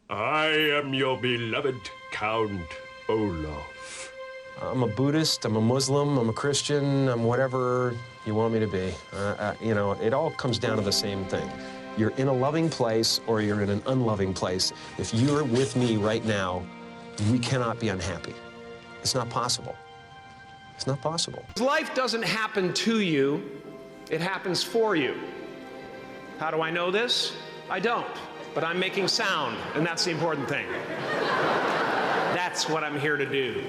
I am your beloved Count Olaf. I'm a Buddhist, I'm a Muslim, I'm a Christian, I'm whatever you want me to be. You know, it all comes down to the same thing. You're in a loving place or you're in an unloving place. If you're with me right now, we cannot be unhappy. It's not possible. It's not possible. Life doesn't happen to you, it happens for you. How do I know this? I don't, but I'm making sound, and that's the important thing. That's what I'm here to do.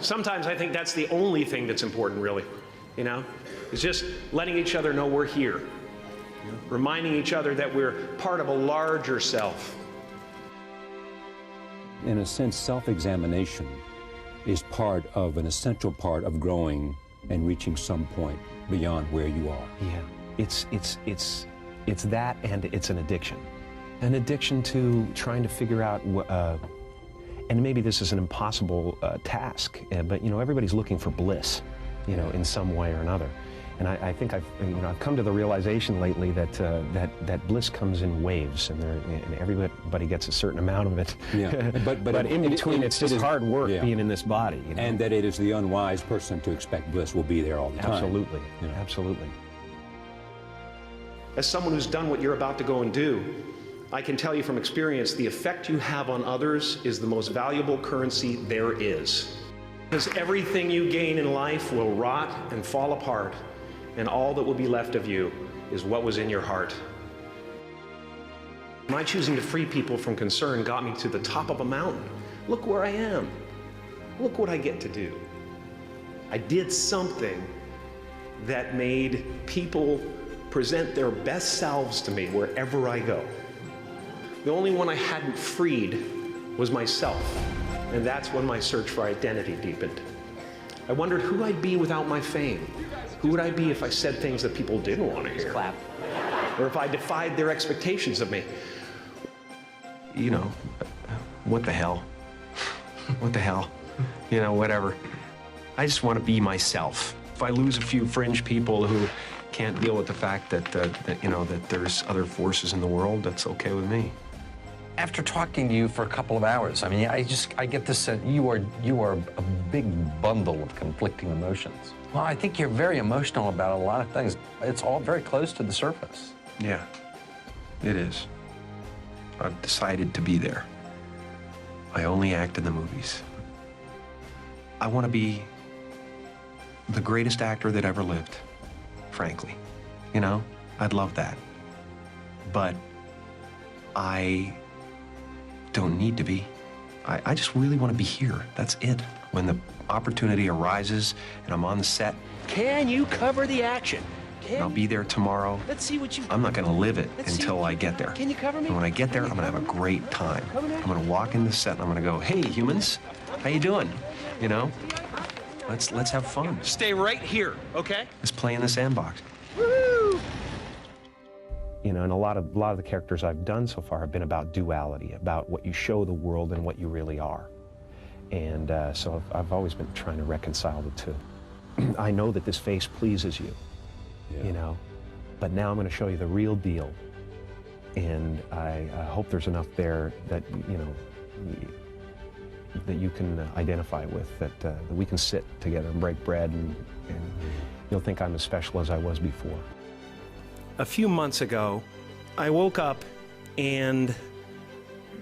Sometimes I think that's the only thing that's important, really, you know? It's just letting each other know we're here. Reminding each other that we're part of a larger self. In a sense, self-examination is part of an essential part of growing and reaching some point beyond where you are. Yeah, it's that, and it's an addiction. An addiction to trying to figure out, and maybe this is an impossible task, but you know, everybody's looking for bliss, you know, in some way or another. And I think I've come to the realization lately that that bliss comes in waves, and everybody gets a certain amount of it. Yeah. but in between, it's just hard work being in this body. You know? And that it is the unwise person to expect bliss will be there all the time. Absolutely, you know? Absolutely. As someone who's done what you're about to go and do, I can tell you from experience, the effect you have on others is the most valuable currency there is. Because everything you gain in life will rot and fall apart, and all that will be left of you is what was in your heart. My choosing to free people from concern got me to the top of a mountain. Look where I am. Look what I get to do. I did something that made people present their best selves to me wherever I go. The only one I hadn't freed was myself, and that's when my search for identity deepened. I wondered who I'd be without my fame. Who would I be if I said things that people didn't want to hear? Clap. Or if I defied their expectations of me? You know, what the hell? What the hell? You know, whatever. I just want to be myself. If I lose a few fringe people who can't deal with the fact that you know, that there's other forces in the world, that's okay with me. After talking to you for a couple of hours, I mean, I get this sense you are a big bundle of conflicting emotions. Well, I think you're very emotional about a lot of things. It's all very close to the surface. Yeah, it is. I've decided to be there. I only act in the movies. I want to be the greatest actor that ever lived, frankly. You know, I'd love that. But I don't need to be. I just really want to be here. That's it. When the opportunity arises and I'm on the set, Can you cover the action? I'll be there tomorrow. Let's see what you... I'm not going to live it until I get there. Can you cover me? And when I get there, I'm going to have a great time. I'm going to walk in the set and I'm going to go, hey, humans, how you doing? You know, let's have fun. Stay right here, okay? Let's play in the sandbox. You know, and a lot of the characters I've done so far have been about duality, about what you show the world and what you really are. And so I've always been trying to reconcile the two. I know that this face pleases you, you know, but now I'm going to show you the real deal. And I hope there's enough there that, you know, that you can identify with, that we can sit together and break bread, and you'll think I'm as special as I was before. A few months ago, I woke up and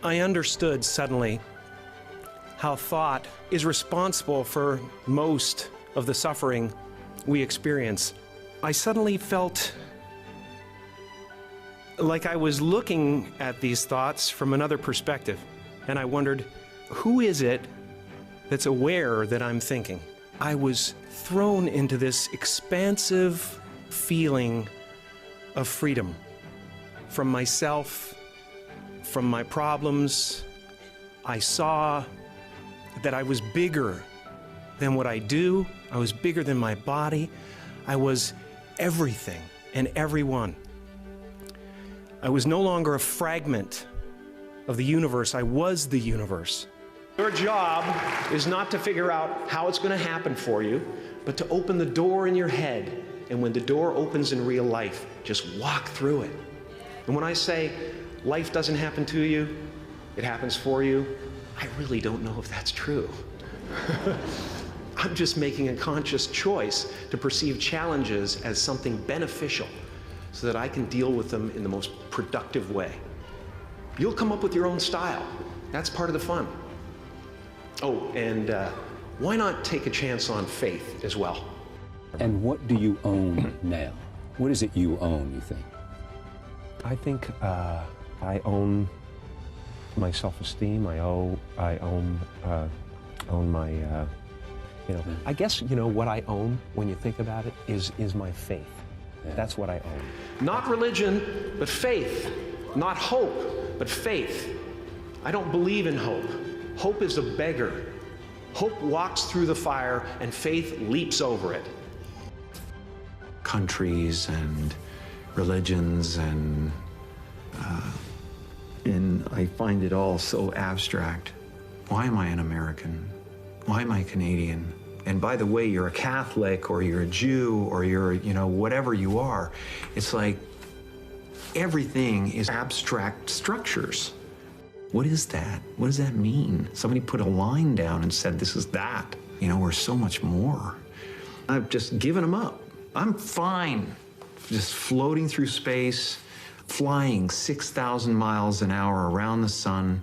I understood suddenly how thought is responsible for most of the suffering we experience. I suddenly felt like I was looking at these thoughts from another perspective, and I wondered, who is it that's aware that I'm thinking? I was thrown into this expansive feeling of freedom from myself, from my problems. I saw that I was bigger than what I do. I was bigger than my body. I was everything and everyone. I was no longer a fragment of the universe. I was the universe. Your job is not to figure out how it's going to happen for you, but to open the door in your head. And when the door opens in real life, just walk through it. And when I say, life doesn't happen to you, it happens for you. I really don't know if that's true. I'm just making a conscious choice to perceive challenges as something beneficial so that I can deal with them in the most productive way. You'll come up with your own style. That's part of the fun. Oh, and why not take a chance on faith as well? And what do you own now? What is it you own, you think? I think I own my self-esteem. I own my, I guess, what I own, when you think about it, is my faith. Yeah. That's what I own. Not religion, but faith. Not hope, but faith. I don't believe in hope. Hope is a beggar. Hope walks through the fire and faith leaps over it. Countries and religions and I find it all so abstract. Why am I an American? Why am I Canadian? And by the way, you're a Catholic or you're a Jew or you're, whatever you are. It's like everything is abstract structures. What is that? What does that mean? Somebody put a line down and said, this is that. We're so much more. I've just given them up. I'm fine just floating through space, flying 6,000 miles an hour around the sun,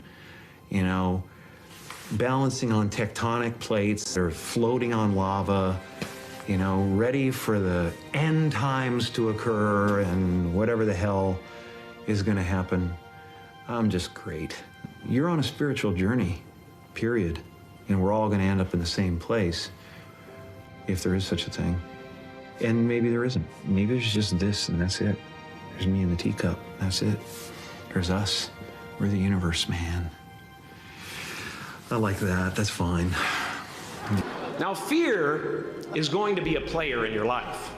balancing on tectonic plates, or floating on lava, ready for the end times to occur and whatever the hell is going to happen. I'm just great. You're on a spiritual journey, period. And we're all going to end up in the same place, if there is such a thing. And maybe there isn't. Maybe there's just this and that's it. There's me in the teacup, that's it. There's us. We're the universe, man. I like that, that's fine. Now, fear is going to be a player in your life,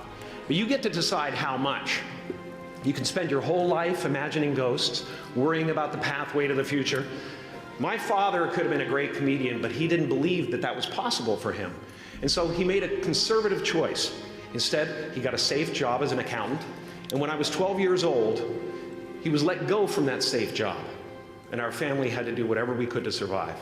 but you get to decide how much. You can spend your whole life imagining ghosts, worrying about the pathway to the future. My father could have been a great comedian, but he didn't believe that that was possible for him. And so he made a conservative choice. Instead, he got a safe job as an accountant. And when I was 12 years old, he was let go from that safe job. And our family had to do whatever we could to survive.